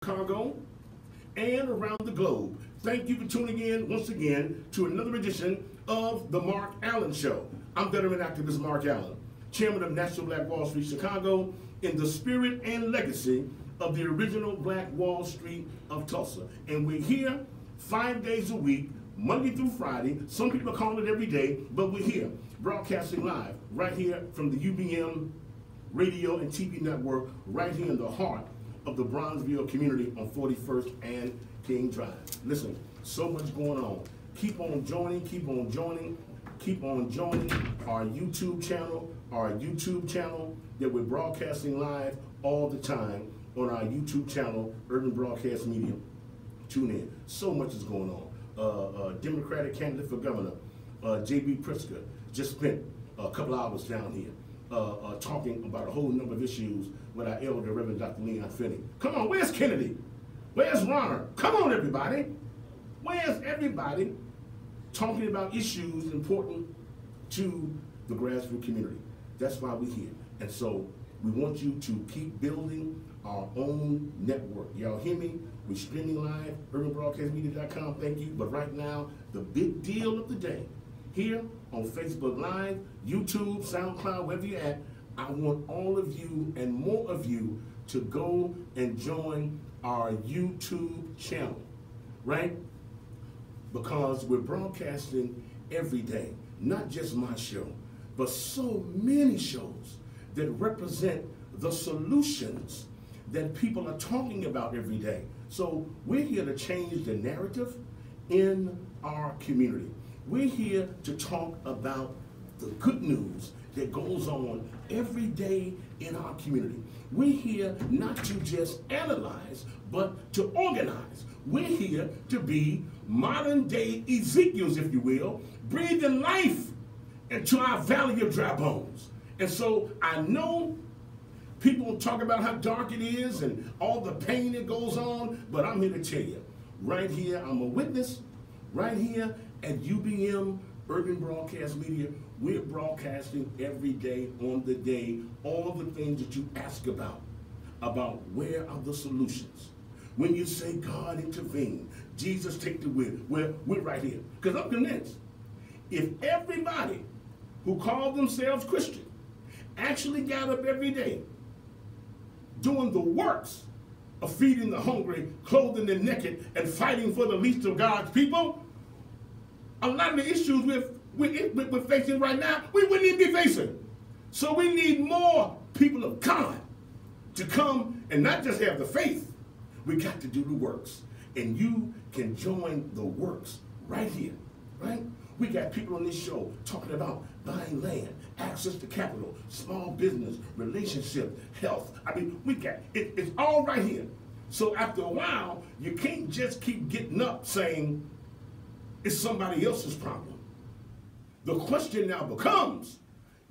Chicago, and around the globe. Thank you for tuning in once again to another edition of The Mark Allen Show. I'm veteran activist Mark Allen, chairman of National Black Wall Street Chicago, in the spirit and legacy of the original Black Wall Street of Tulsa. And we're here 5 days a week, Monday through Friday. Some people call it every day, but we're here, broadcasting live right here from the UBM radio and TV network, right here in the heart of the Bronzeville community on 41st and King Drive. Listen, so much going on. Keep on joining, keep on joining, keep on joining our YouTube channel that we're broadcasting live all the time on our YouTube channel, Urban Broadcast Media. Tune in. So much is going on. Democratic candidate for governor, J.B. Pritzker, just spent a couple hours down here talking about a whole number of issues with our elder Reverend Dr. Leon Finney. Come on, where's Kennedy? Where's Ronner? Come on, everybody. Where's everybody talking about issues important to the grassroots community? That's why we're here. And so we want you to keep building our own network. Y'all hear me? We're streaming live, urbanbroadcastmedia.com, thank you. But right now, the big deal of the day, here on Facebook Live, YouTube, SoundCloud, wherever you're at, I want all of you and more of you to go and join our YouTube channel, right? Because we're broadcasting every day, not just my show, but so many shows that represent the solutions that people are talking about every day. So we're here to change the narrative in our community. We're here to talk about the good news that goes on every day in our community. We're here not to just analyze, but to organize. We're here to be modern day Ezekiels, if you will, breathing life into our valley of dry bones. And so I know people talk about how dark it is and all the pain that goes on, but I'm here to tell you, right here, I'm a witness, right here at UBM Urban Broadcast Media, we're broadcasting every day on the day, all the things that you ask about where are the solutions. When you say God intervene, Jesus take the wheel, we're right here. Because I'm convinced, if everybody who called themselves Christian actually got up every day doing the works of feeding the hungry, clothing the naked, and fighting for the least of God's people, a lot of the issues we're facing right now, we wouldn't even be facing. So we need more people of God to come and not just have the faith, we got to do the works. And you can join the works right here, right? We got people on this show talking about buying land, access to capital, small business, relationship, health. I mean, we got it's all right here. So after a while, you can't just keep getting up saying it's somebody else's problem. The question now becomes,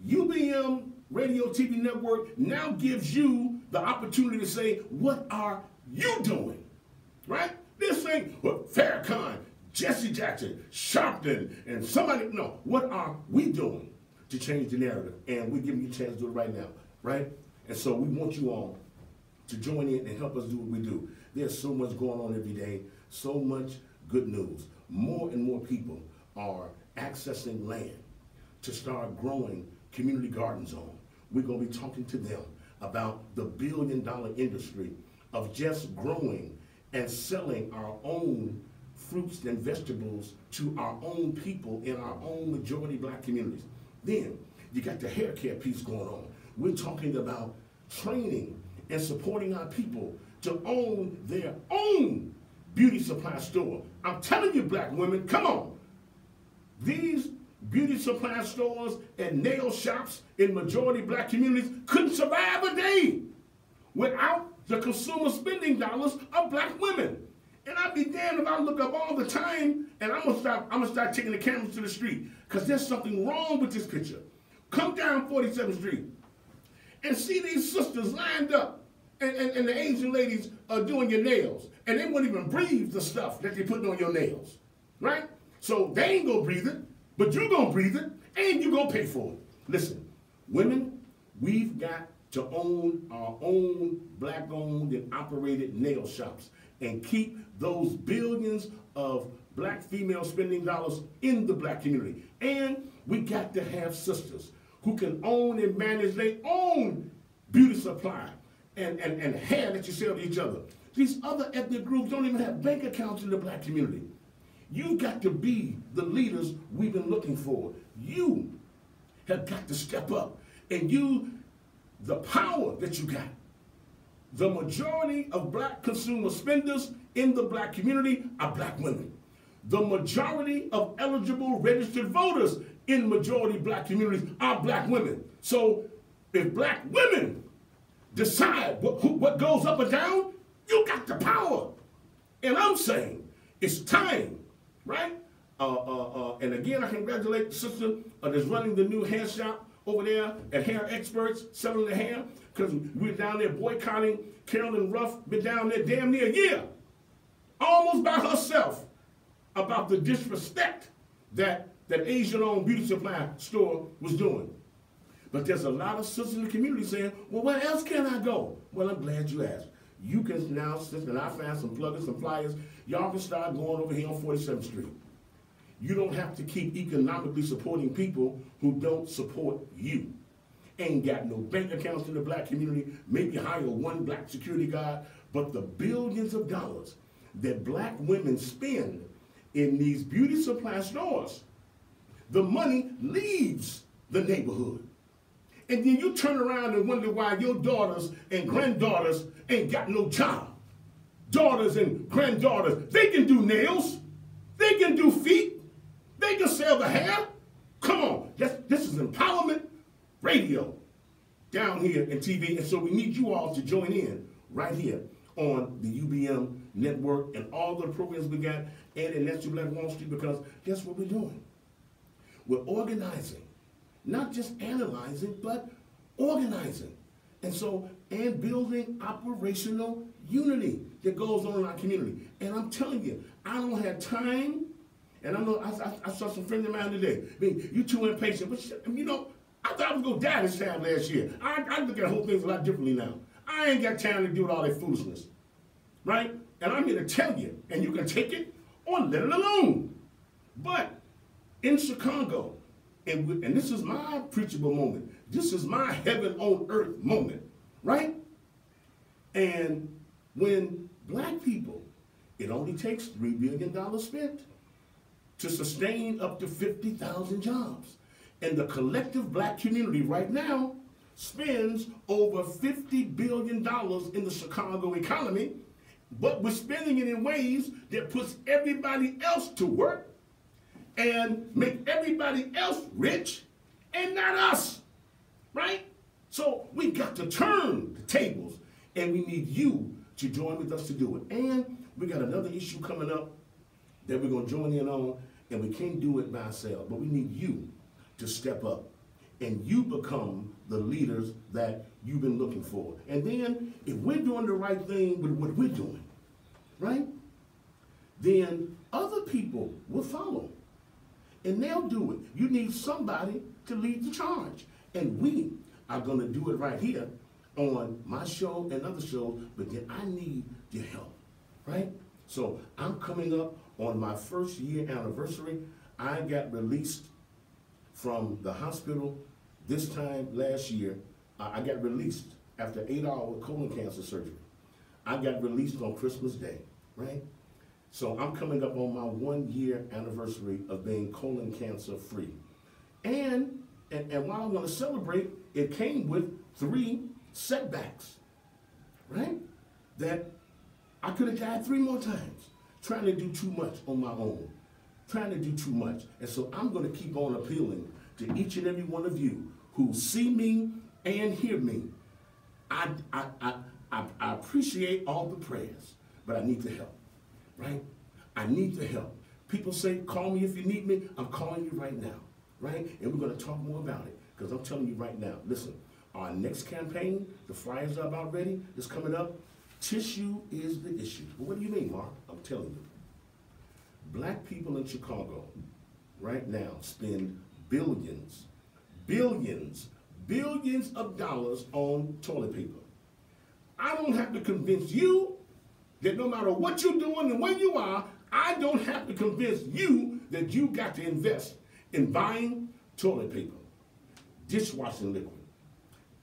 UBM Radio TV Network now gives you the opportunity to say, what are you doing? Right? This ain't Farrakhan, Jesse Jackson, Sharpton, and somebody, no, what are we doing to change the narrative? And we're giving you a chance to do it right now, right? And so we want you all to join in and help us do what we do. There's so much going on every day, so much good news. More and more people are accessing land to start growing community gardens on. We're going to be talking to them about the billion-dollar industry of just growing and selling our own fruits and vegetables to our own people in our own majority black communities. Then you got the hair care piece going on. We're talking about training and supporting our people to own their own beauty supply store. I'm telling you, black women, come on. These beauty supply stores and nail shops in majority black communities couldn't survive a day without the consumer spending dollars of black women. And I'd be damned if I look up all the time and I'm gonna start taking the cameras to the street, because there's something wrong with this picture. Come down 47th Street and see these sisters lined up and the Asian ladies are doing your nails, and they won't even breathe the stuff that they're putting on your nails, right? So they ain't gonna breathe it, but you gonna breathe it, and you gonna pay for it. Listen, women, we've got to own our own black-owned and operated nail shops and keep those billions of black female spending dollars in the black community. And we got to have sisters who can own and manage their own beauty supply and hair that you sell to each other. These other ethnic groups don't even have bank accounts in the black community. You've got to be the leaders we've been looking for. You have got to step up and use the power that you got. The majority of black consumer spenders in the black community are black women. The majority of eligible registered voters in majority black communities are black women. So if black women decide what goes up or down, you got the power. And I'm saying it's time, right? And again, I congratulate the sister that's running the new hair shop over there at Hair Experts, selling the hair, because we're down there boycotting Carolyn Ruff, been down there damn near a year, almost by herself, about the disrespect that Asian-owned beauty supply store was doing. But there's a lot of sisters in the community saying, well, where else can I go? Well, I'm glad you asked. You can now, sister, and I found some plugins, some flyers. Y'all can start going over here on 47th Street. You don't have to keep economically supporting people who don't support you. Ain't got no bank accounts in the black community, maybe hire one black security guard, but the billions of dollars that black women spend in these beauty supply stores, the money leaves the neighborhood. And then you turn around and wonder why your daughters and granddaughters ain't got no job. Daughters and granddaughters, they can do nails, they can do feet, they can sell the hair. Come on, this is empowerment radio down here in TV. And so we need you all to join in right here on the UBM network and all the programs we got and in National Black Wall Street, because guess what we're doing? We're organizing, not just analyzing, but organizing. And so, and building operational unity that goes on in our community. And I'm telling you, I don't have time. And I know I saw some friends of mine today. I mean, you too impatient. But you know, I thought I was going to die this time last year. I look at whole things a lot differently now. I ain't got time to deal with all that foolishness. Right? And I'm here to tell you, and you can take it or let it alone. But in Chicago, and this is my preachable moment. This is my heaven on earth moment. Right? And when black people, it only takes $3 billion spent to sustain up to 50,000 jobs. And the collective black community right now spends over $50 billion in the Chicago economy, but we're spending it in ways that puts everybody else to work and make everybody else rich and not us, right? So we got to turn the tables, and we need you to join with us to do it. And we got another issue coming up that we're going to join in on, and we can't do it by ourselves, but we need you to step up, and you become the leaders that you've been looking for. And then, if we're doing the right thing with what we're doing, right, then other people will follow, and they'll do it. You need somebody to lead the charge, and we are going to do it right here on my show and other shows, but then I need your help, right? So I'm coming up on my first year anniversary. I got released from the hospital this time last year. I got released after 8-hour colon cancer surgery. I got released on Christmas Day, right? So I'm coming up on my 1-year anniversary of being colon cancer free. And while I want to celebrate, it came with 3 setbacks, right? That I could have died 3 more times, trying to do too much on my own, trying to do too much. And so I'm going to keep on appealing to each and every one of you who see me and hear me. I appreciate all the prayers, but I need the help, right? I need the help. People say, call me if you need me. I'm calling you right now, right? And we're going to talk more about it, because I'm telling you right now, listen, our next campaign, the flyers are about ready, it's coming up. Tissue is the issue. Well, what do you mean, Mark? I'm telling you. Black people in Chicago right now spend billions billions of dollars on toilet paper. I don't have to convince you that no matter what you're doing and where you are, I don't have to convince you that you got to invest in buying toilet paper, dishwashing liquid,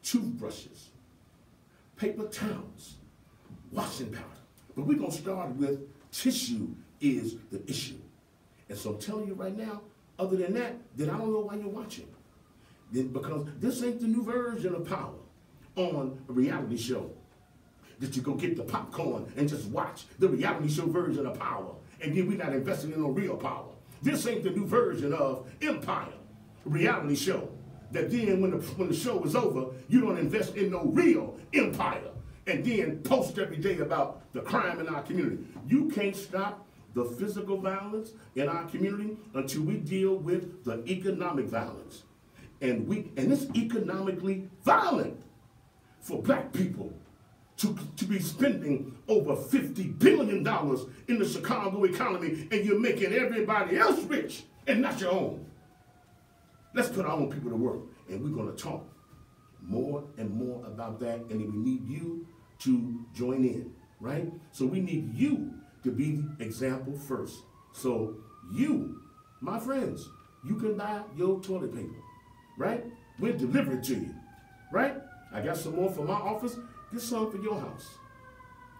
toothbrushes, paper towels, washing powder. But we're going to start with tissue is the issue. And so I'm telling you right now, other than that, then I don't know why you're watching. Then, because this ain't the new version of Power on a reality show that you go get the popcorn and just watch the reality show version of Power, and then we're not investing in no real power. This ain't the new version of Empire, reality show, that then when the show is over, you don't invest in no real empire, and then post every day about the crime in our community. You can't stop the physical violence in our community until we deal with the economic violence. And it's economically violent for black people to be spending over $50 billion in the Chicago economy, and you're making everybody else rich and not your own. Let's put our own people to work, and we're going to talk more and more about that, and then we need you to join in, right? So we need you to be the example first. So you, my friends, you can buy your toilet paper, right? We'll deliver it to you, right? I got some more for my office. Get some for your house,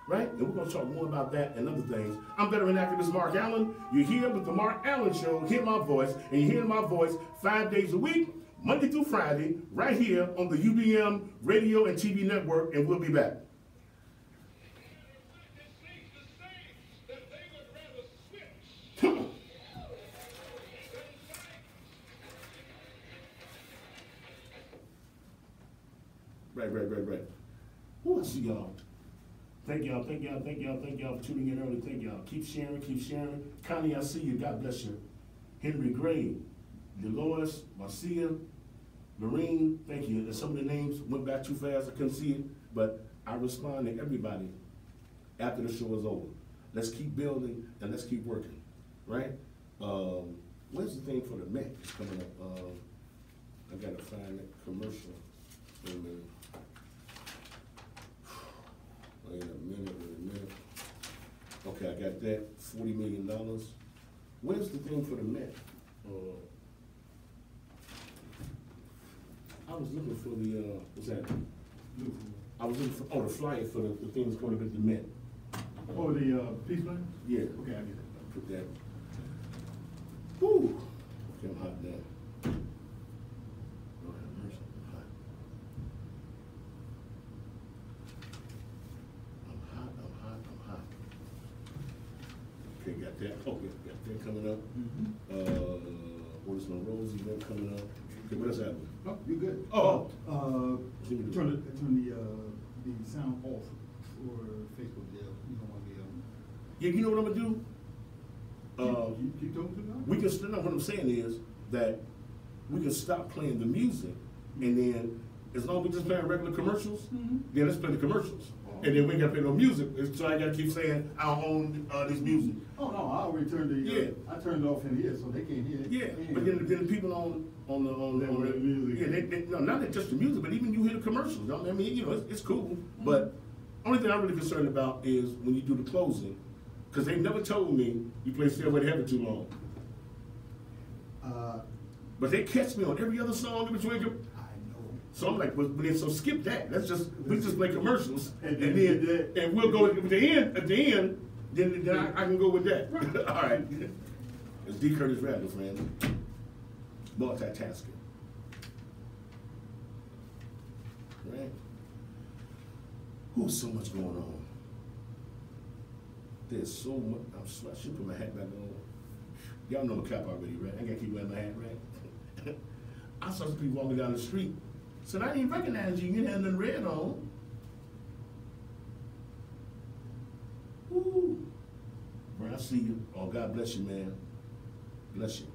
right? And we're going to talk more about that and other things. I'm veteran activist Mark Allen. You're here with the Mark Allen Show. Hear my voice, and you're hearing my voice 5 days a week, Monday through Friday, right here on the UBM Radio and TV Network, and we'll be back. Right. Oh, I see y'all. Thank y'all for tuning in early. Thank y'all. Keep sharing. Connie, I see you. God bless you. Henry Gray, Dolores, Marcia, Marine, thank you. And some of the names went back too fast. I couldn't see it, but I respond to everybody after the show is over. Let's keep building and let's keep working, right? Where's the thing for the Met that's coming up? I gotta find that commercial. Wait a minute. Wait a minute. Okay, I got that. $40 million. Where's the thing for the Met? I was looking for the, what's that? I was looking for, the flyer for the thing that's going to be the Met. Oh, the peace plan? Yeah. Okay, I get it. I'll put that. Woo! Okay, I'm hot now. Lord have mercy, I'm hot. Okay, got that. Oh, yeah, got that coming up. What is my Rose event coming up? Okay, what else happening? Oh, you're good. Turn the sound off for Facebook. Yeah, you don't want to be Yeah, you know what I'm gonna do? Keep talking to them? We can. No, what I'm saying is that we can stop playing the music, and then as long as we just playing regular commercials, then let's play the commercials. And then we ain't got to play no music, so I got to keep saying I own this music. Oh no, I already turned I turned it off in here, so they can't hear it. Yeah, but then the people on the music. Yeah, no, not just the music, but even you hear the commercials. I mean, you know, it's cool. But only thing I'm really concerned about is when you do the closing, because they never told me you play Stairway to Heaven too long. But they catch me on every other song in between. So I'm like, so skip that. We just play commercials, and we'll go at the end. Then I can go with that. All right. It's D. Curtis Radler, friends. Multitasking. Right. Who's so much going on? There's so much. I should put my hat back on. Y'all know my cap already, right? I gotta keep wearing my hat, right? I saw some people walking down the street. Said, I didn't recognize you. You didn't have nothing red on. Ooh. Bro, I see you. Oh, God bless you, man. Bless you.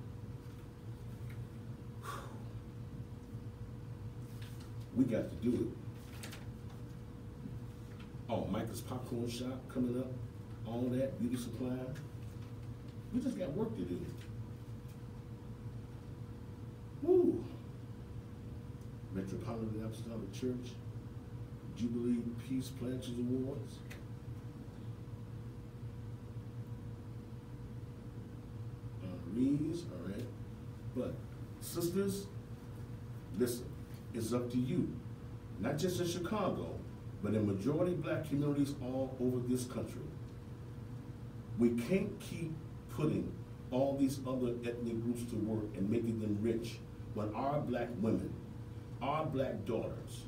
We got to do it. Oh, Michael's Popcorn Shop coming up. All that, beauty supply. We just got work to do. Woo. Metropolitan Apostolic Church Jubilee Peace Pledges Awards. Honorees, all right. But sisters, listen, it's up to you. Not just in Chicago, but in majority black communities all over this country. We can't keep putting all these other ethnic groups to work and making them rich when our black women, our black daughters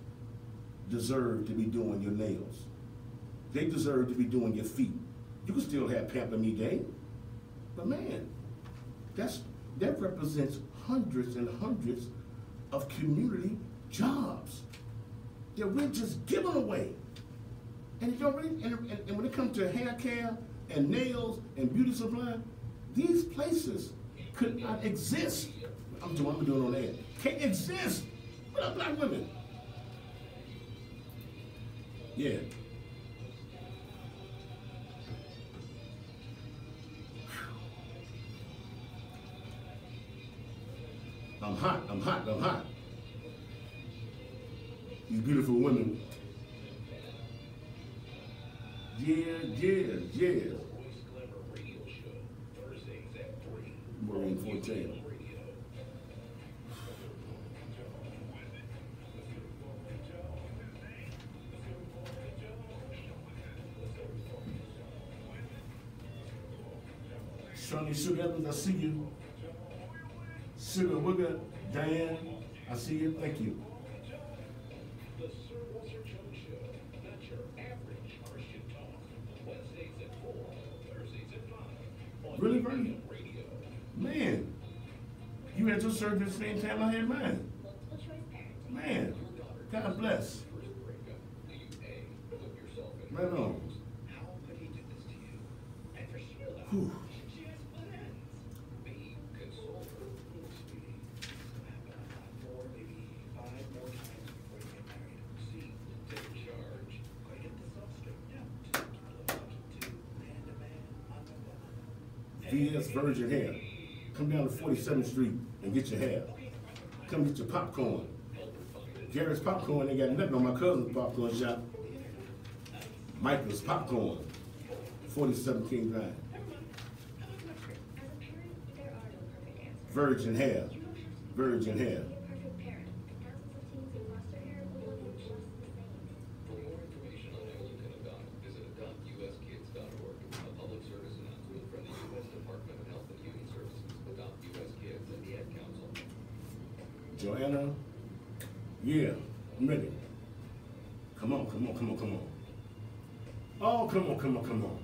deserve to be doing your nails. They deserve to be doing your feet. You can still have Pamper Me Day, but man, that represents hundreds and hundreds of community jobs that we're just giving away. And you know, and when it comes to hair care and nails and beauty supply, these places could not exist. I'm doing it on air. Can't exist without black women. Yeah. I'm hot, I'm hot, I'm hot. These beautiful women. Yeah. Maureen 14. Sonny Sugar Evans, I see you. Sugar Wigger, Diane, I see you. Thank you. Really, Bernie? Man, you had your surgery at the same time I had mine. Man, God bless. Right on. Whew. VS Virgin Hair. Come down to 47th Street and get your hair. Come get your popcorn. Garrett's Popcorn, they got nothing on my cousin's popcorn shop. Michael's Popcorn, 47 King Drive. Virgin Hair. Virgin Hair. Joanna, yeah, I'm ready. Come on. Oh, come on.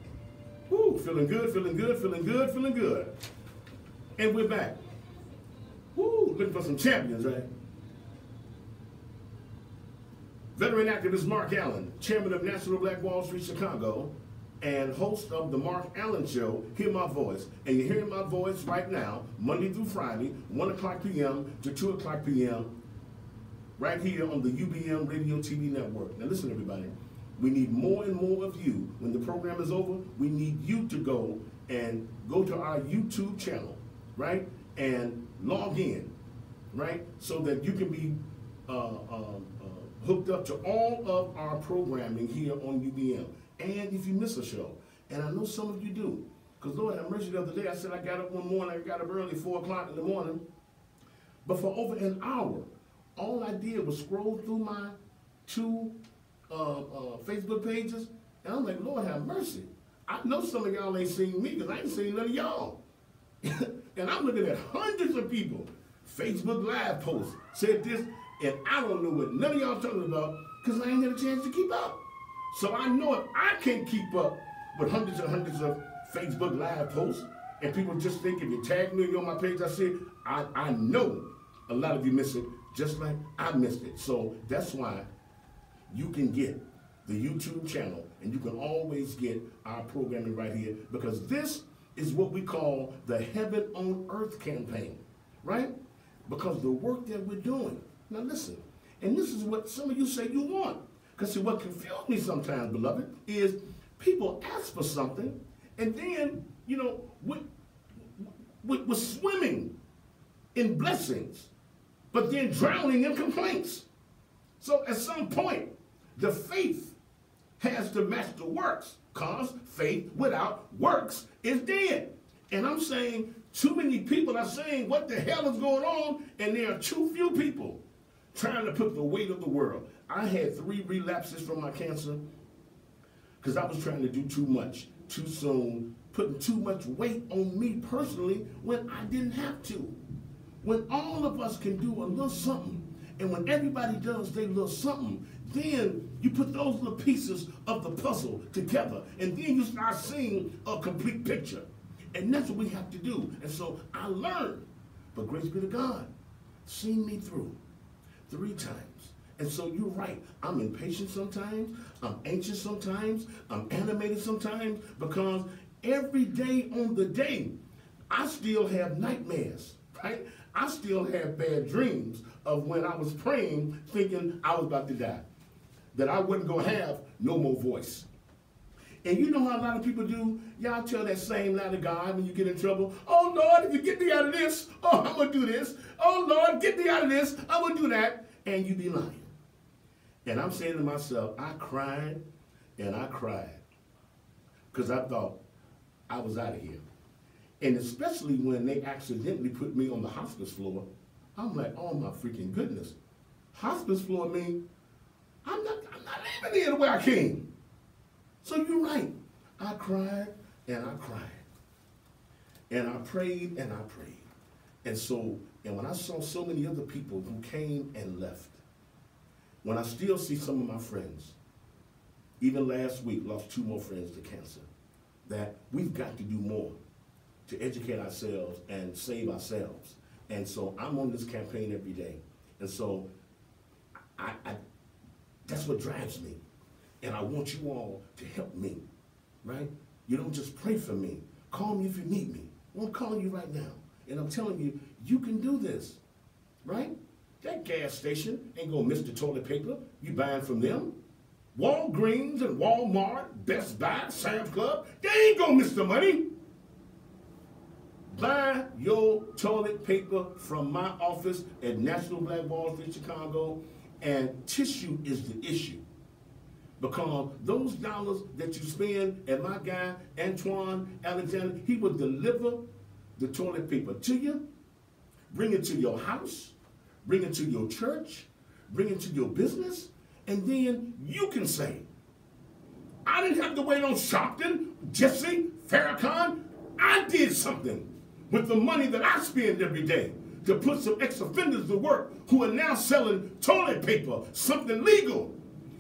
Woo, feeling good. And we're back. Woo, looking for some champions, right? Veteran activist Mark Allen, chairman of National Black Wall Street Chicago, and host of the Mark Allen Show, Hear My Voice. And you're hearing my voice right now, Monday through Friday, 1 o'clock p.m. to 2 o'clock p.m., right here on the UBM Radio TV Network. Now listen, everybody, we need more and more of you. When the program is over, we need you to go to our YouTube channel, right? And log in, right? So that you can be hooked up to all of our programming here on UBM. And if you miss a show, and I know some of you do, because Lord have mercy, the other day I said I got up one morning, I got up early, 4 o'clock in the morning, but for over an hour, all I did was scroll through my 2 Facebook pages, and I'm like, Lord have mercy. I know some of y'all ain't seen me, because I ain't seen none of y'all. And I'm looking at hundreds of people, Facebook Live posts, said this, and I don't know what none of y'all talking about, because I ain't had a chance to keep up. So I know if I can't keep up with hundreds and hundreds of Facebook Live posts, and people just think if you tag me on my page, I see it, I know a lot of you miss it, just like I missed it. So that's why you can get the YouTube channel, and you can always get our programming right here, because this is what we call the Heaven on Earth campaign, right? Because the work that we're doing. Now listen, and this is what some of you say you want. Because see, what confuses me sometimes, beloved, is people ask for something, and then, you know, we're swimming in blessings, but then drowning in complaints. So at some point, the faith has to match the works, because faith without works is dead. And I'm saying too many people are saying, what the hell is going on? And there are too few people trying to put the weight of the world. I had 3 relapses from my cancer because I was trying to do too much, too soon, putting too much weight on me personally when I didn't have to. When all of us can do a little something, and when everybody does their little something, then you put those little pieces of the puzzle together, and then you start seeing a complete picture. And that's what we have to do. And so I learned, but grace be to God, seen me through 3 times. And so you're right, I'm impatient sometimes, I'm anxious sometimes, I'm animated sometimes, because every day on the day, I still have nightmares, right? I still have bad dreams of when I was praying, thinking I was about to die, that I wasn't going to have no more voice. And you know how a lot of people do? Y'all tell that same lie to God when you get in trouble. Oh, Lord, if you get me out of this, oh, I'm going to do this. Oh, Lord, get me out of this, I'm going to do that. And you be lying. And I'm saying to myself, I cried and I cried because I thought I was out of here. And especially when they accidentally put me on the hospice floor, I'm like, oh my freaking goodness. Hospice floor mean I'm not leaving here the way I came. So you're right. I cried and I cried. And I prayed and I prayed. And when I saw so many other people who came and left, when I still see some of my friends, even last week, lost 2 more friends to cancer, that we've got to do more to educate ourselves and save ourselves. And so I'm on this campaign every day. And so that's what drives me. And I want you all to help me, right? You don't just pray for me. Call me if you need me. Well, I'm calling you right now. And I'm telling you, you can do this, right? That gas station ain't gonna miss the toilet paper you buying from them. Walgreens and Walmart, Best Buy, Sam's Club, they ain't gonna miss the money. Buy your toilet paper from my office at National Black Wall Street, Chicago, and tissue is the issue. Because those dollars that you spend, and my guy, Antoine Alexander, he will deliver the toilet paper to you, bring it to your house, bring it to your church, bring it to your business, and then you can say, I didn't have to wait on Sharpton, Jesse, Farrakhan. I did something with the money that I spend every day to put some ex-offenders to work who are now selling toilet paper, something legal.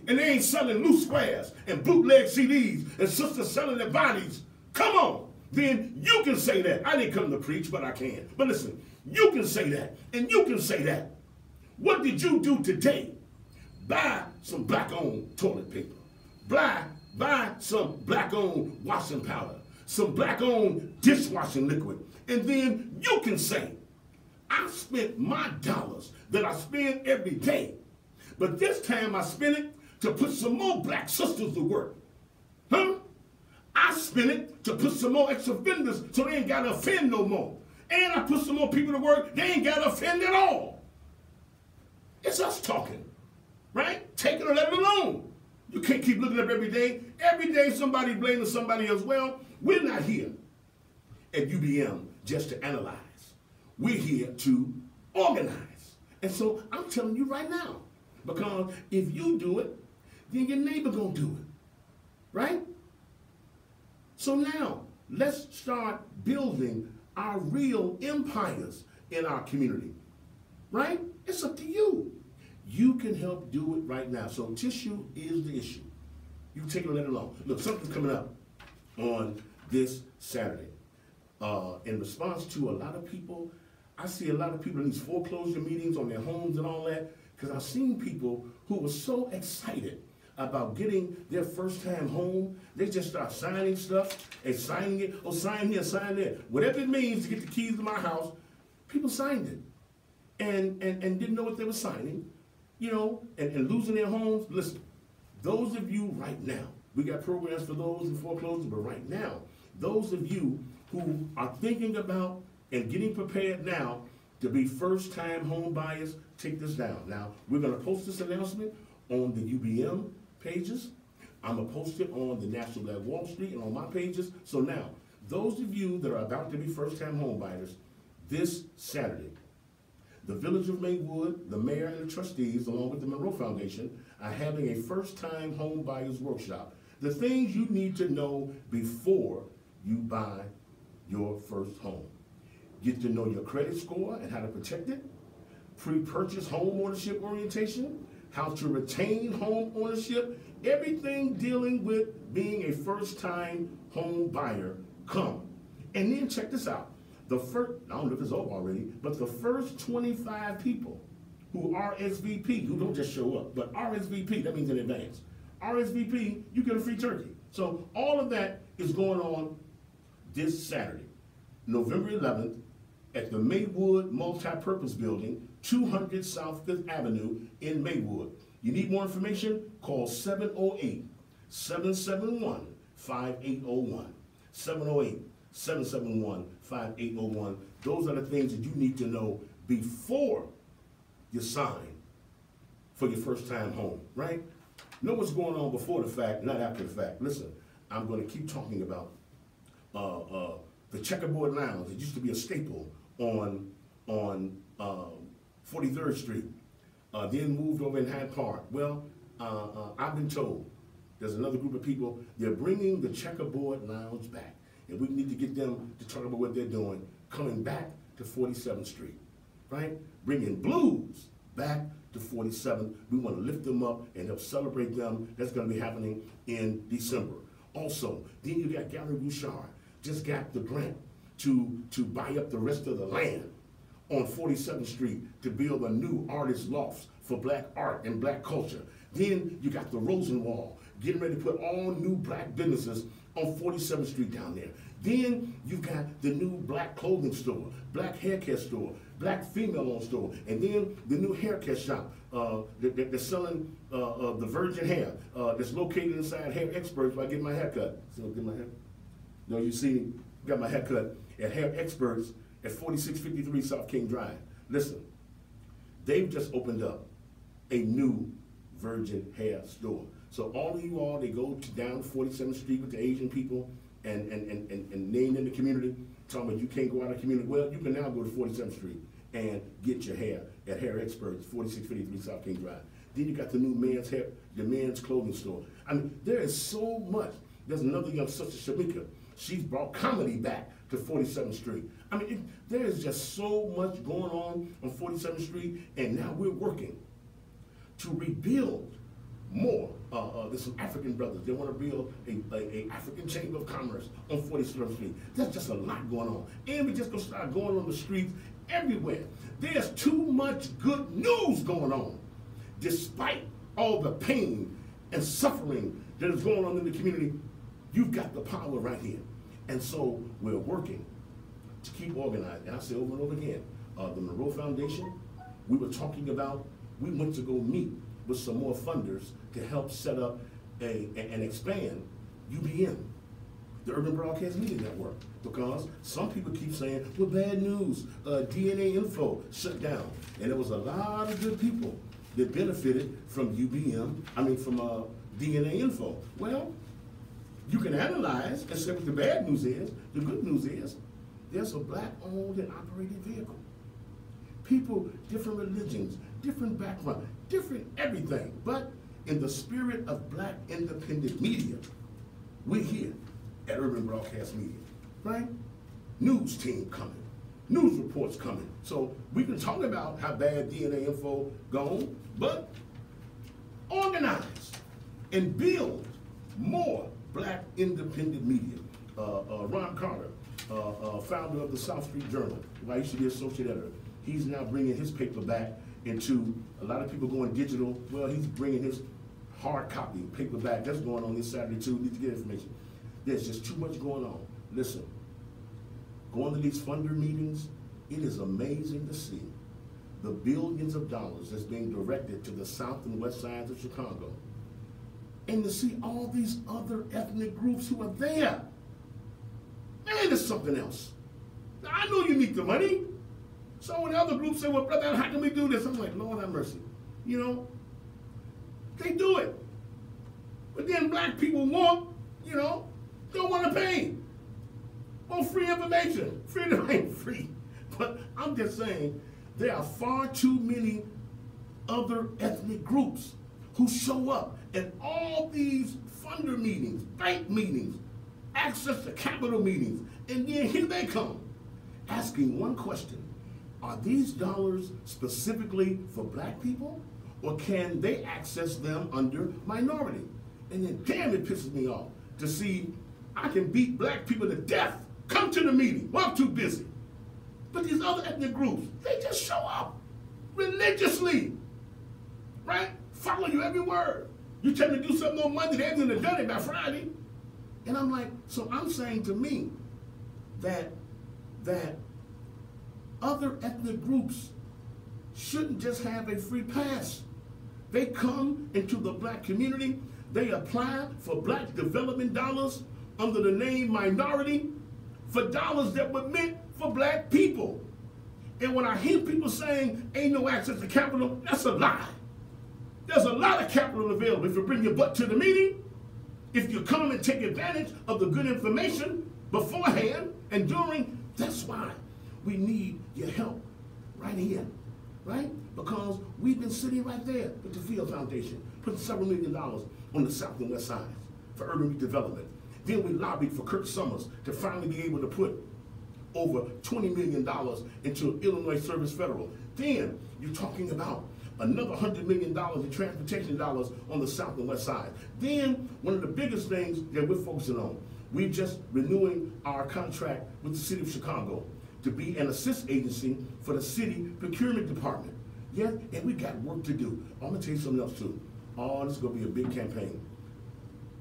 And they ain't selling loose squares and bootleg CDs and sisters selling their bodies. Come on. Then you can say that. I didn't come to preach, but I can. But listen, you can say that, and you can say that. What did you do today? Buy some black-owned toilet paper. Buy some black-owned washing powder. Some black-owned dishwashing liquid. And then you can say, I spent my dollars that I spend every day. But this time I spent it to put some more black sisters to work. Huh? I spent it to put some more ex-offenders so they ain't got to offend no more. And I put some more people to work, they ain't got to offend at all. It's us talking, right? Take it or let it alone. You can't keep looking up every day. Every day somebody blaming somebody else. Well, we're not here at UBM just to analyze. We're here to organize. And so I'm telling you right now, because if you do it, then your neighbor gonna do it, right? So now, let's start building our real empires in our community, right? It's up to you. You can help do it right now. So tissue is the issue. You take it or let it alone. Look, something's coming up on this Saturday. In response to a lot of people, I see a lot of people in these foreclosure meetings on their homes and all that, because I've seen people who were so excited about getting their first time home, they just start signing stuff and signing it. Oh, sign here, sign there. Whatever it means to get the keys to my house, people signed it and didn't know what they were signing, you know, and losing their homes. Listen, those of you right now, we got programs for those in foreclosure, but right now, those of you who are thinking about and getting prepared now To be first-time home buyers, take this down. Now, we're going to post this announcement on the UBM pages. I'm going to post it on the National Black Wall Street and on my pages. So now, those of you that are about to be first-time home buyers, this Saturday, the Village of Maywood, the mayor and the trustees, along with the Monroe Foundation, are having a first-time home buyers workshop. The things you need to know before you buy your first home. Get to know your credit score and how to protect it, pre-purchase home ownership orientation, how to retain home ownership, everything dealing with being a first-time home buyer. Come. And then check this out. The first, I don't know if it's over already, but the first 25 people who RSVP, who don't just show up, but RSVP, that means in advance. RSVP, you get a free turkey. So all of that is going on this Saturday, November 11th, at the Maywood Multipurpose Building, 200 South 5th Avenue in Maywood. You need more information? Call 708-771-5801. 708-771-5801. Those are the things that you need to know before you sign for your first time home, right? Know what's going on before the fact, not after the fact. Listen, I'm going to keep talking about the Checkerboard Lounge. It used to be a staple on 43rd Street, then moved over in Hyde Park. Well, I've been told there's another group of people, they're bringing the Checkerboard Lounge back. And we need to get them to talk about what they're doing, coming back to 47th Street, right? Bringing blues back to 47th. We want to lift them up and help celebrate them. That's going to be happening in December. Also, then you got Gary Bouchard, just got the grant to buy up the rest of the land on 47th Street to build a new artist loft for black art and black culture. Then you got the Rosenwall, getting ready to put all new black businesses on 47th Street down there. Then you've got the new black clothing store, black haircare store, black female-owned store, and then the new haircut shop that's selling the virgin hair that's located inside Hair Experts where I get my haircut. So get my hair. No, you see, got my haircut at Hair Experts at 4653 South King Drive. Listen, they've just opened up a new virgin hair store. So all of you all, they go down 47th Street with the Asian people and named in the community, talking about you can't go out of the community. Well, you can now go to 47th Street and get your hair at Hair Experts, 4653 South King Drive. Then you got the new the men's clothing store. I mean, there is so much. There's another young sister, Shamika. She's brought comedy back to 47th Street. I mean, there is just so much going on 47th Street, and now we're working to rebuild more. There's some African brothers. They want to build a African Chamber of Commerce on 47th Street. There's just a lot going on. And we just going to start going on the streets everywhere. There's too much good news going on, despite all the pain and suffering that is going on in the community. You've got the power right here. And so we're working to keep organized. And I say over and over again, the Monroe Foundation, we were talking about, we went to go meet with some more funders to help set up and expand UBM, the Urban Broadcast Media Network, because some people keep saying, well, bad news, DNA Info shut down. And there was a lot of good people that benefited from UBM, from DNA Info. Well, you can analyze and say what the bad news is. The good news is there's a black-owned and operated vehicle. People, different religions, different background, different everything. But in the spirit of black independent media, we're here at Urban Broadcast Media, right? News team coming, news reports coming. So we can talk about how bad DNA Info gone, but organize and build more black independent media. Ron Carter, founder of the South Street Journal, who I used to be associate editor, he's now bringing his paper back into, a lot of people going digital. Well, he's bringing his hard copy paper back. That's going on this Saturday too. Need to get information. There's just too much going on. Listen, going to these funder meetings, it is amazing to see the billions of dollars that's being directed to the south and west sides of Chicago, and to see all these other ethnic groups who are there. Man, it's something else. I know you need the money. So when the other groups say, well, brother, how can we do this? I'm like, Lord have mercy. You know, they do it. But then black people want, you know, don't want to pay. Want free information. Freedom ain't free. But I'm just saying, there are far too many other ethnic groups who show up at all these funder meetings, bank meetings, access to capital meetings, and then here they come, asking one question. Are these dollars specifically for black people, or can they access them under minority? And then, damn, it pisses me off to see I can beat black people to death. Come to the meeting. Well, I'm too busy. But these other ethnic groups, they just show up religiously, right? Follow you every word. You tell them to do something on Monday, they're going to done it by Friday. And I'm like, so I'm saying to me that other ethnic groups shouldn't just have a free pass. They come into the black community, they apply for black development dollars under the name minority for dollars that were meant for black people. And when I hear people saying ain't no access to capital, that's a lie. There's a lot of capital available if you bring your butt to the meeting, if you come and take advantage of the good information beforehand and during. That's why we need your help right here, right? Because we've been sitting right there with the Field Foundation, putting several $1 million on the south and west sides for urban redevelopment. Then we lobbied for Kurt Summers to finally be able to put over $20 million into Illinois Service Federal. Then you're talking about another $100 million in transportation dollars on the south and west side. Then one of the biggest things that we're focusing on, we're just renewing our contract with the city of Chicago to be an assist agency for the city procurement department. Yeah, and we got work to do. I'm gonna tell you something else too. Oh, this is gonna be a big campaign.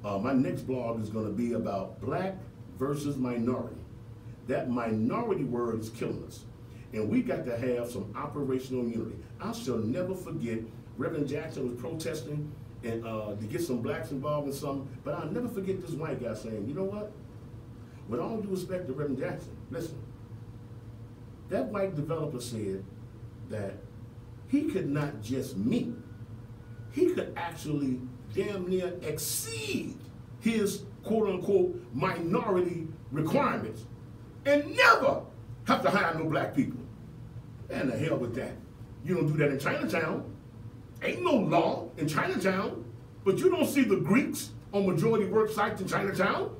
My next blog is gonna be about black versus minority. That minority word is killing us. And we got to have some operational unity. I shall never forget, Reverend Jackson was protesting and to get some blacks involved in something, but I'll never forget this white guy saying, you know what? With all due respect to Reverend Jackson, listen, that white developer said that he could not just meet, he could actually damn near exceed his quote unquote minority requirements and never have to hire no black people. And the hell with that. You don't do that in Chinatown. Ain't no law in Chinatown, but you don't see the Greeks on majority work sites in Chinatown.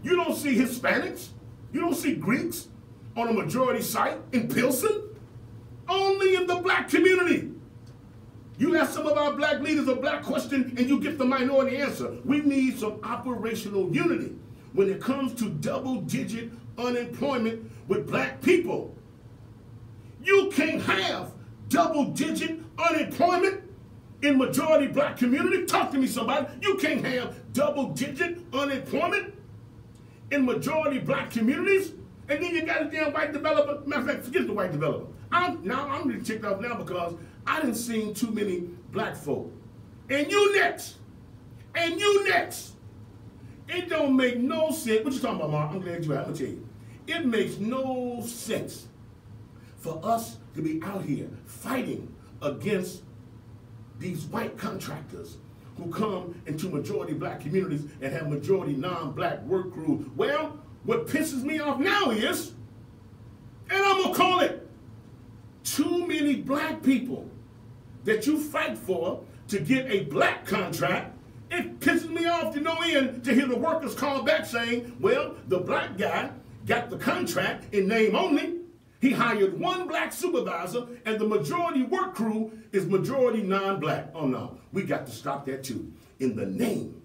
You don't see Hispanics. You don't see Greeks on a majority site in Pilsen. Only in the black community. You ask some of our black leaders a black question and you get the minority answer. We need some operational unity when it comes to double-digit unemployment with black people. You can't have double-digit unemployment in majority black community. Talk to me, somebody. You can't have double-digit unemployment in majority black communities, and then you got a damn white developer. Matter of fact, forget the white developer. I'm really ticked off now because I didn't see too many black folk. And you next. And you next. It don't make no sense. What you talking about, Mark? I'm glad you're out. I'm gonna tell you. It makes no sense for us to be out here fighting against these white contractors who come into majority black communities and have majority non-black work crews. Well, what pisses me off now is, and I'm gonna call it, too many black people that you fight for to get a black contract. It pisses me off to no end to hear the workers call back saying, well, the black guy got the contract in name only. He hired one black supervisor and the majority work crew is majority non-black. Oh no, we got to stop that too. In the name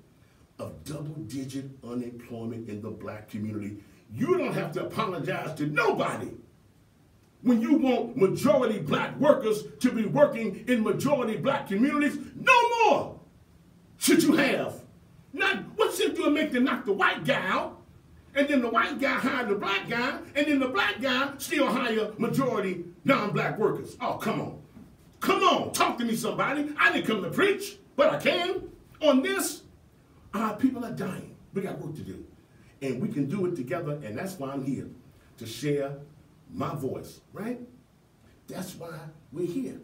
of double-digit unemployment in the black community, you don't have to apologize to nobody when you want majority black workers to be working in majority black communities. No more should you have. Not, what's it doing make them knock the white guy out? And then the white guy hire the black guy, and then the black guy still hire majority non-black workers. Oh, come on. Come on, talk to me, somebody. I didn't come to preach, but I can. On this, our people are dying. We got work to do. And we can do it together, and that's why I'm here, to share my voice, right? That's why we're here.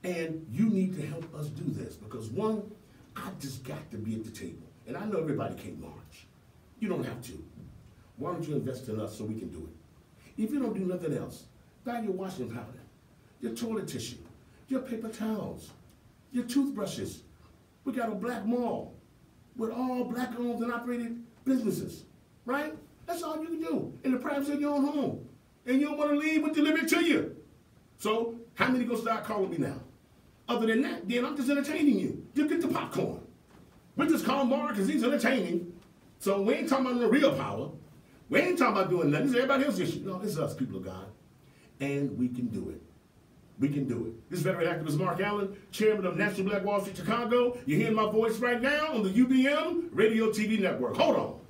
And you need to help us do this because one, I just got to be at the table. And I know everybody can't march. You don't have to. Why don't you invest in us so we can do it? If you don't do nothing else, buy your washing powder, your toilet tissue, your paper towels, your toothbrushes. We got a black mall with all black owned and operated businesses, right? That's all you can do in the privacy of your own home. And you don't want to leave, we deliver it to you. So how many gonna start calling me now? Other than that, then I'm just entertaining you. You get the popcorn. We just call Mark because he's entertaining. So we ain't talking about no real power. We ain't talking about doing nothing. It's everybody else's issue. No, it's us, people of God. And we can do it. We can do it. This veteran activist Mark Allen, chairman of National Black Wall Street Chicago. You're hearing my voice right now on the UBM Radio TV Network. Hold on.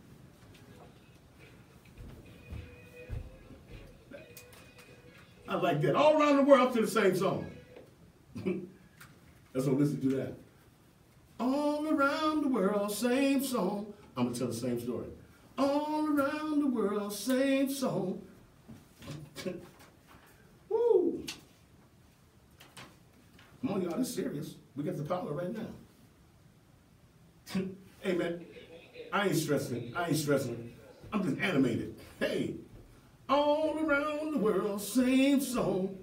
I like that. All around the world up to the same song. Let's listen to that. All around the world, same song. I'm going to tell the same story. All around the world, same song. Woo. Come on, y'all, this is serious. We got the power right now. Hey, man, I ain't stressing. I ain't stressing. I'm just animated. Hey, all around the world, same song.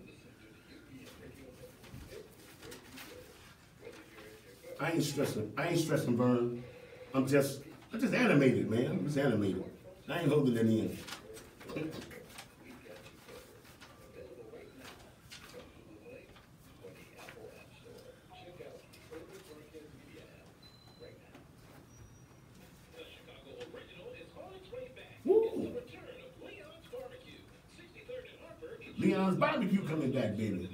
I ain't stressing, Vern. I'm just animated, man. I'm just animated. I ain't holding it in. Woo. Leon's barbecue coming back, baby.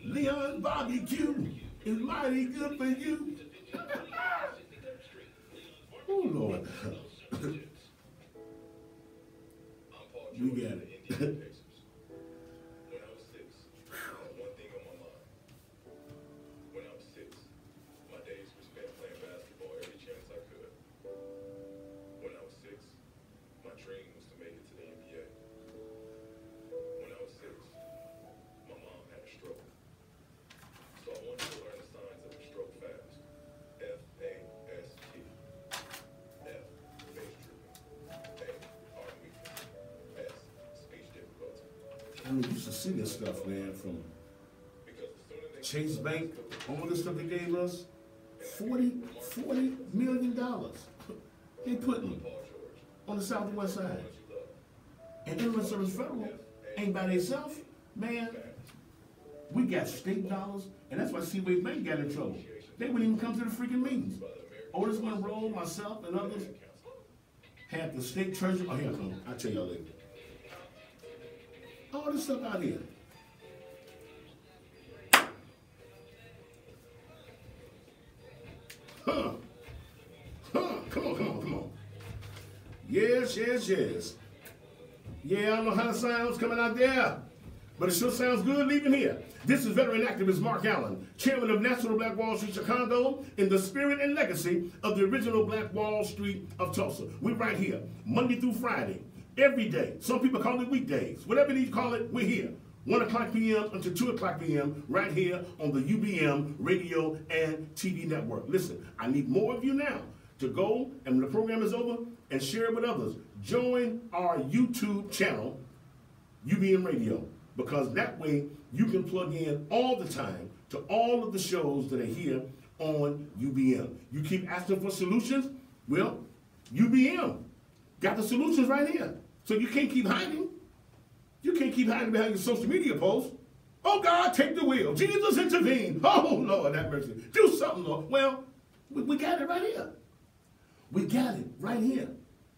Leon's barbecue is mighty good for you. Oh, Lord. We got it. I mean, you used to see this stuff, man, from Chase Bank, all this stuff they gave us, $40 million they putting on the southwest side. And Inland Service Federal ain't by themselves, man. We got state dollars, and that's why Seaway Bank got in trouble. They wouldn't even come to the freaking meetings. Otis Monroe, myself, and others had the state treasurer. Oh, here I come. I'll tell y'all later. All this stuff out here. Come on. Yes. Yeah, I don't know how it sounds coming out there, but it sure sounds good leaving here. This is veteran activist Mark Allen, chairman of National Black Wall Street Chicago, in the spirit and legacy of the original Black Wall Street of Tulsa. We're right here, Monday through Friday, every day. Some people call it weekdays. Whatever you call it, we're here. 1 o'clock p.m. until 2 o'clock p.m. right here on the UBM Radio and TV Network. Listen, I need more of you now to go, and when the program is over, and share it with others. Join our YouTube channel, UBM Radio, because that way you can plug in all the time to all of the shows that are here on UBM. You keep asking for solutions? Well, UBM got the solutions right here. So you can't keep hiding. You can't keep hiding behind your social media posts. Oh, God, take the wheel. Jesus, intervene. Oh, Lord, have mercy. Do something, Lord. Well, we got it right here. We got it right here,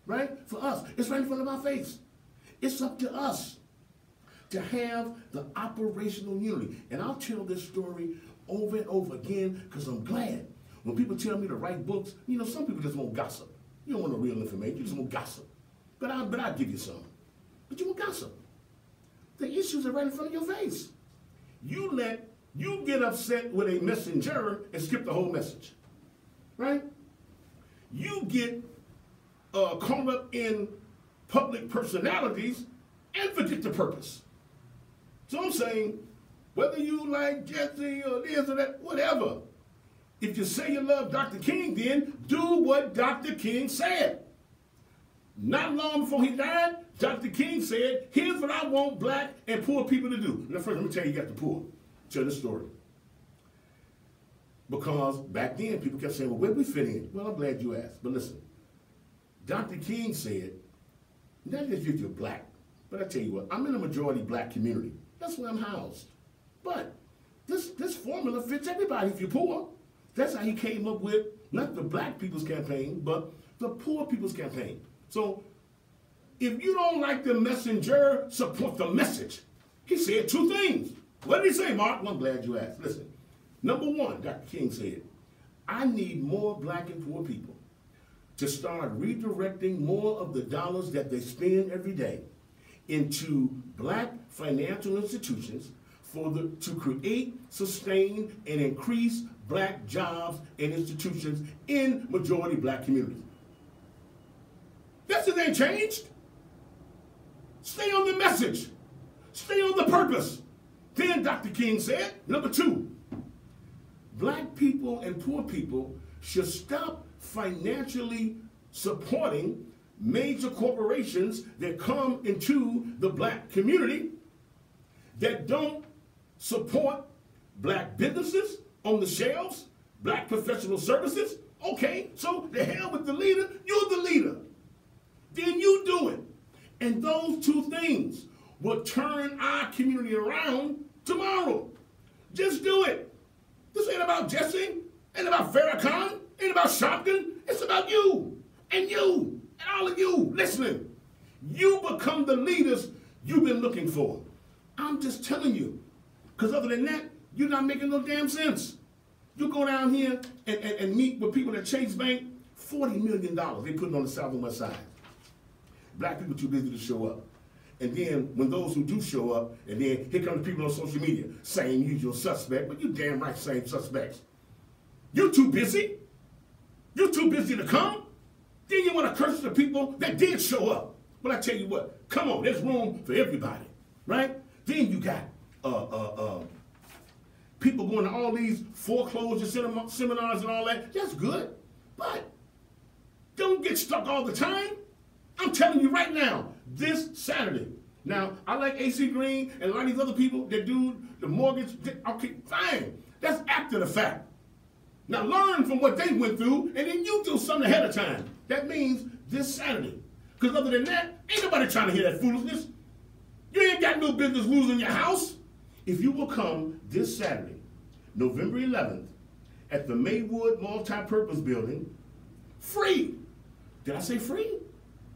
right? For us. It's right in front of our face. It's up to us to have the operational unity. And I'll tell this story over and over again because I'm glad. When people tell me to write books, you know, some people just want gossip. You don't want no real information. You just want gossip. But I'll give you some. But you want gossip. The issues are right in front of your face. you get upset with a messenger and skip the whole message, right? You get caught up in public personalities and forget the purpose. So I'm saying, whether you like Jesse or this or that, whatever, if you say you love Dr. King, then do what Dr. King said. Not long before he died, Dr. King said, here's what I want black and poor people to do. Now first, let me tell you, you got the poor. Tell the story. Because back then, people kept saying, well, where do we fit in? Well, I'm glad you asked. But listen, Dr. King said, not just if you're black, but I tell you what, I'm in a majority black community. That's where I'm housed. But this formula fits everybody if you're poor. That's how he came up with, not the black people's campaign, but the poor people's campaign. So if you don't like the messenger, support the message. He said two things. What did he say, Mark? Well, I'm glad you asked. Listen, number one, Dr. King said, I need more black and poor people to start redirecting more of the dollars that they spend every day into black financial institutions to create, sustain, and increase black jobs and institutions in majority black communities. That's it, ain't changed. Stay on the message. Stay on the purpose. Then Dr. King said, number two, black people and poor people should stop financially supporting major corporations that come into the black community that don't support black businesses on the shelves, black professional services. Okay, so the hell with the leader, you're the leader. Then you do it. And those two things will turn our community around tomorrow. Just do it. This ain't about Jesse, ain't about Farrakhan, ain't about Shopkin. It's about you and all of you listening. You become the leaders you've been looking for. I'm just telling you. Because other than that, you're not making no damn sense. You go down here and meet with people at Chase Bank, $40 million they put on the South and West Side. Black people too busy to show up. And then when those who do show up, and then here come the people on social media, same usual suspect, but you damn right same suspects. You're too busy. You're too busy to come. Then you want to curse the people that did show up. But I tell you what, come on, there's room for everybody, right? Then you got people going to all these foreclosure seminars and all that. That's good, but don't get stuck all the time. I'm telling you right now, this Saturday. Now, I like AC Green and a lot of these other people that do the mortgage. Okay, fine. That's after the fact. Now, learn from what they went through, and then you do something ahead of time. That means this Saturday. Because other than that, ain't nobody trying to hear that foolishness. You ain't got no business losing your house. If you will come this Saturday, November 11th, at the Maywood Multi-Purpose Building, free. Did I say free?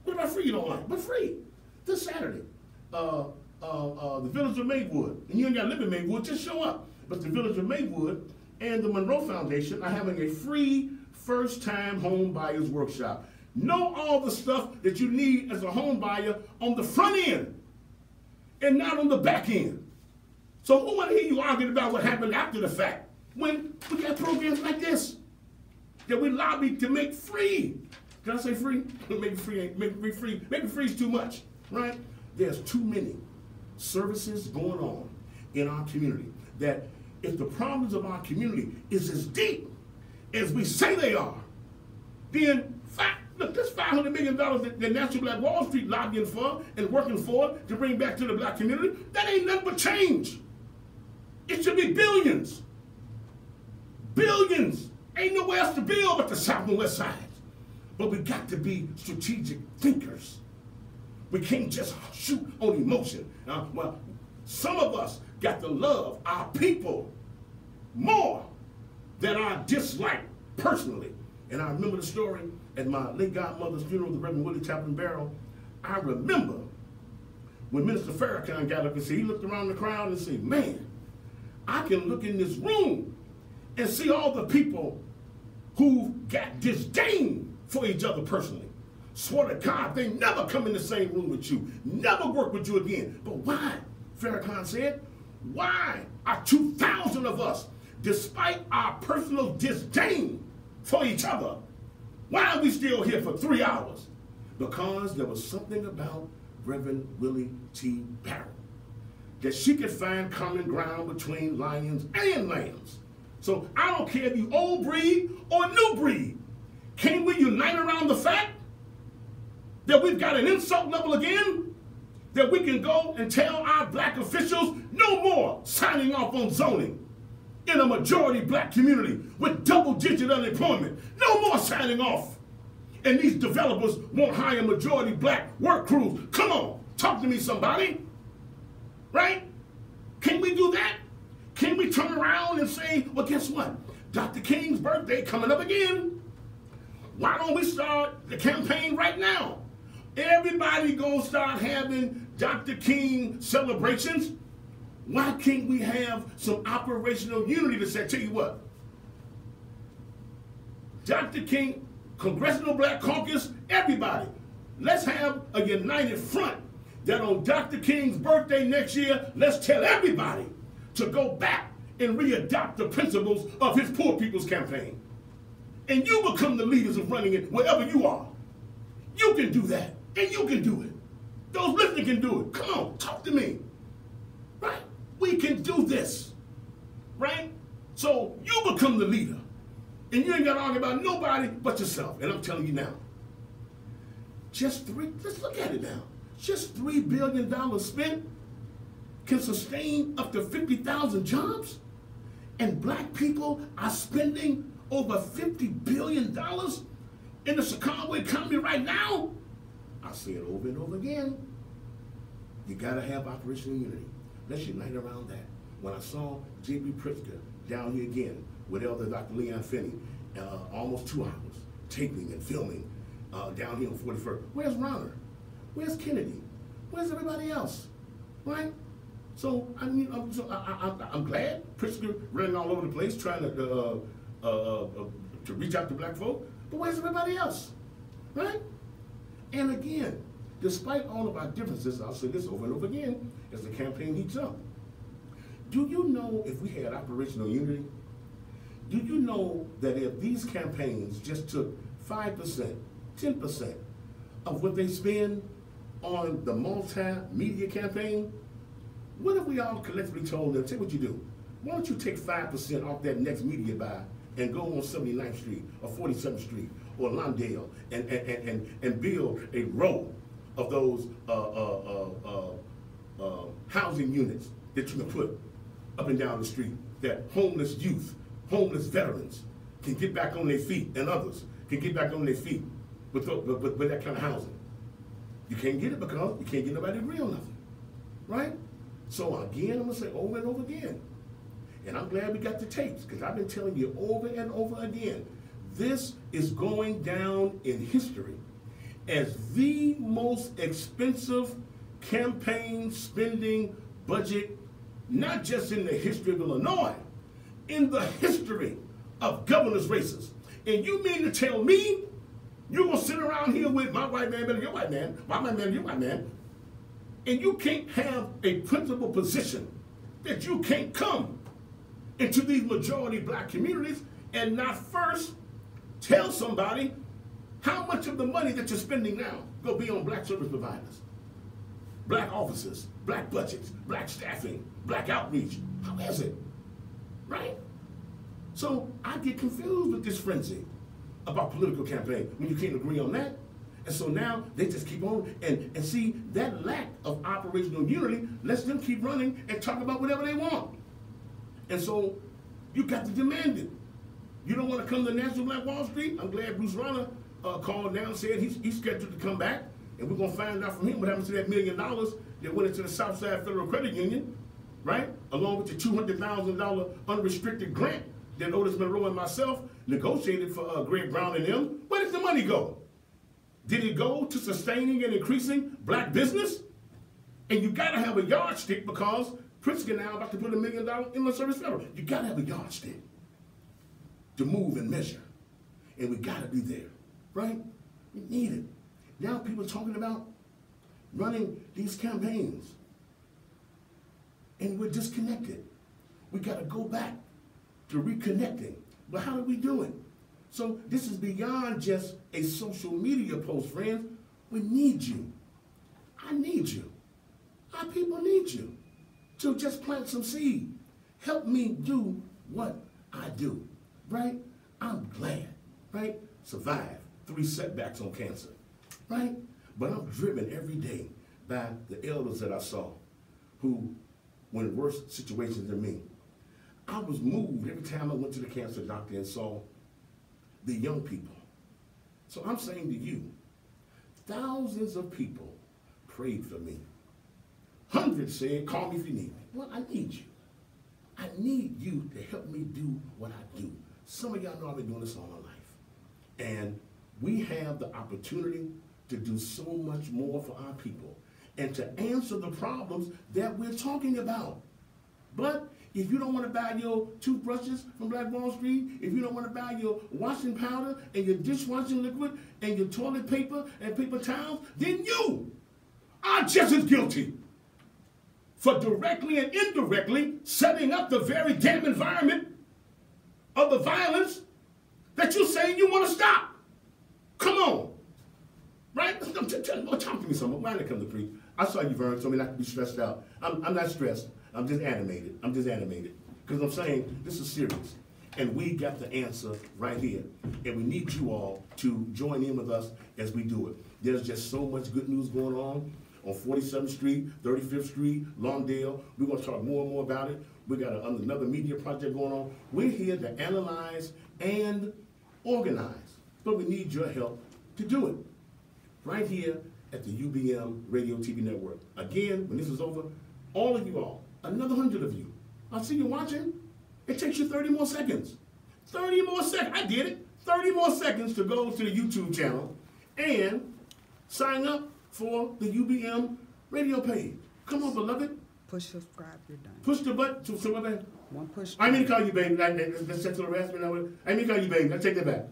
What about free you don't like? But free. This Saturday. The Village of Maywood. And you ain't got to live in Maywood, just show up. But the Village of Maywood and the Monroe Foundation are having a free first-time home buyers workshop. Know all the stuff that you need as a home buyer on the front end and not on the back end. So who want to hear you arguing about what happened after the fact when we got programs like this that we lobbied to make free? Did I say free? Maybe free, maybe free, maybe free's too much, right? There's too many services going on in our community that if the problems of our community is as deep as we say they are, then look, this $500 million that National Black Wall Street lobbying for and working for to bring back to the black community, that ain't nothing but change. It should be billions. Billions. Ain't nowhere else to build but the South and West Side. But we got to be strategic thinkers. We can't just shoot on emotion. Well, some of us got to love our people more than I dislike personally. And I remember the story at my late godmother's funeral, the Reverend Willie Chaplain Barrow. I remember when Minister Farrakhan got up and said, he looked around the crowd and said, man, I can look in this room and see all the people who got disdain for each other personally. Swear to God, they never come in the same room with you, never work with you again. But why? Farrakhan said, Why are 2,000 of us, despite our personal disdain for each other, why are we still here for 3 hours? Because there was something about Reverend Willie T. Barrett that she could find common ground between lions and lambs. So I don't care if you old breed or new breed. Can we unite around the fact that we've got an insult level again? That we can go and tell our black officials no more signing off on zoning in a majority black community with double-digit unemployment. No more signing off. And these developers won't hire majority black work crews. Come on, talk to me, somebody. Right? Can we do that? Can we turn around and say, well, guess what? Dr. King's birthday coming up again. Why don't we start the campaign right now? Everybody gonna start having Dr. King celebrations. Why can't we have some operational unity to say, tell you what, Dr. King, Congressional Black Caucus, everybody, let's have a united front that on Dr. King's birthday next year, let's tell everybody to go back and readopt the principles of his Poor People's Campaign. And you become the leaders of running it wherever you are. You can do that, and you can do it. Those listening can do it. Come on, talk to me. Right? We can do this. Right? So you become the leader. And you ain't got to argue about nobody but yourself. And I'm telling you now, let's look at it now. Just $3 billion spent can sustain up to 50,000 jobs. And black people are spending over $50 billion in the Chicago economy right now. I say it over and over again. You got to have operational unity. Let's unite around that. When I saw J.B. Pritzker down here again with Elder Dr. Leon Finney, almost 2 hours, taping and filming down here on 41st. Where's Ronner? Where's Kennedy? Where's everybody else? Right? So, I mean, I'm glad Pritzker running all over the place trying to reach out to black folk, but where's everybody else? Right? And again, despite all of our differences, I'll say this over and over again as the campaign heats up. Do you know if we had operational unity? Do you know that if these campaigns just took 5%, 10% of what they spend on the multimedia campaign, what if we all collectively told them, tell what you do, why don't you take 5% off that next media buy and go on 79th Street or 47th Street or Lawndale and build a row of those housing units that you can put up and down the street, that homeless youth, homeless veterans can get back on their feet, and others can get back on their feet with that kind of housing. You can't get it because you can't get nobody real nothing, right? So again, I'm gonna say over and over again, and I'm glad we got the tapes, because I've been telling you over and over again, this is going down in history as the most expensive campaign spending budget, not just in the history of Illinois, in the history of governor's races. And you mean to tell me you're gonna sit around here with my white man better your white man, my white man better your white man, and you can't have a principal position, that you can't come into these majority black communities and not first tell somebody how much of the money that you're spending now go be on black service providers, black officers, black budgets, black staffing, black outreach. How is it? Right? So I get confused with this frenzy about political campaign when you can't agree on that. And so now they just keep on and see that lack of operational unity lets them keep running and talk about whatever they want. And so you got to demand it. You don't want to come to National Black Wall Street? I'm glad Bruce Ronner called down and said he's scheduled to come back, and we're going to find out from him what happens to that $1 million that went into the Southside Federal Credit Union, right? Along with the $200,000 unrestricted grant that Otis Monroe and myself negotiated for Greg Brown and them. Where did the money go? Did it go to sustaining and increasing black business? And you got to have a yardstick, because Pritzker now about to put $1 million in the service federal. You got to have a yardstick to move and measure. And we got to be there, right? We need it. Now people are talking about running these campaigns and we're disconnected. We got to go back to reconnecting. But how do we do it? So this is beyond just a social media post, friends. We need you. I need you. Our people need you to just plant some seed. Help me do what I do, right? I'm glad, right? Survived 3 setbacks on cancer, right? But I'm driven every day by the elders that I saw who were in worse situations than me. I was moved every time I went to the cancer doctor and saw the young people. So I'm saying to you, thousands of people prayed for me. Hundreds said, call me if you need me. Well, I need you. I need you to help me do what I do. Some of y'all know I've been doing this all my life. And we have the opportunity to do so much more for our people and to answer the problems that we're talking about. But if you don't want to buy your toothbrushes from Black Wall Street, if you don't want to buy your washing powder and your dishwashing liquid and your toilet paper and paper towels, then you are just as guilty for directly and indirectly setting up the very damn environment of the violence that you say you want to stop. Come on. Right? Talk to me some more. Why did I come to preach? I saw you, Vern, told me not to be stressed out. I'm not stressed. I'm just animated. I'm just animated. Because I'm saying this is serious. And we got the answer right here. And we need you all to join in with us as we do it. There's just so much good news going on 47th Street, 35th Street, Lawndale. We're going to talk more and more about it. We got another media project going on. We're here to analyze and organize. But we need your help to do it. Right here at the UBM Radio TV Network. Again, when this is over, all of you all, another 100 of you, I'll see you watching. It takes you 30 more seconds. 30 more seconds. I did it. 30 more seconds to go to the YouTube channel and sign up for the UBM radio page. Come on, beloved. Push subscribe, you're done. Push the button. So what, baby? One push. I mean to call you baby. That's sexual harassment. I mean to call you baby. I take that back.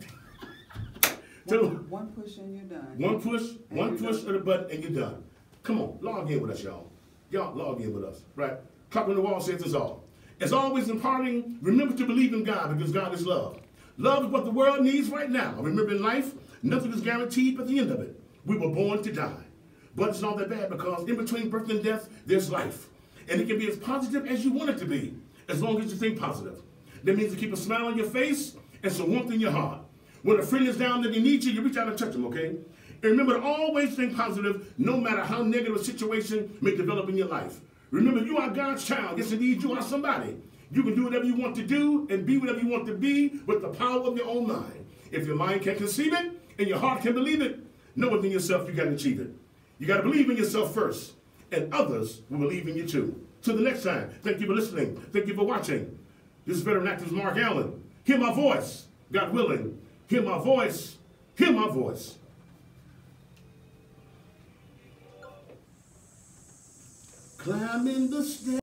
One push and you're done. One push of the button and you're done. Come on, log in with us, y'all. Y'all log in with us, right? Clock on the wall says it's all. As always in parting, remember to believe in God because God is love. Love is what the world needs right now. Remember in life, nothing is guaranteed but the end of it. We were born to die. But it's not that bad because in between birth and death, there's life. And it can be as positive as you want it to be, as long as you think positive. That means to keep a smile on your face and some warmth in your heart. When a friend is down that they need you, you reach out and touch them, okay? And remember to always think positive, no matter how negative a situation may develop in your life. Remember, you are God's child. Yes, indeed, you are somebody. You can do whatever you want to do and be whatever you want to be with the power of your own mind. If your mind can conceive it and your heart can believe it, know within yourself you got to achieve it. You got to believe in yourself first, and others will believe in you too. Till the next time, thank you for listening. Thank you for watching. This is veteran activist Mark Allen. Hear my voice, God willing. Hear my voice. Hear my voice. Climbing the stairs.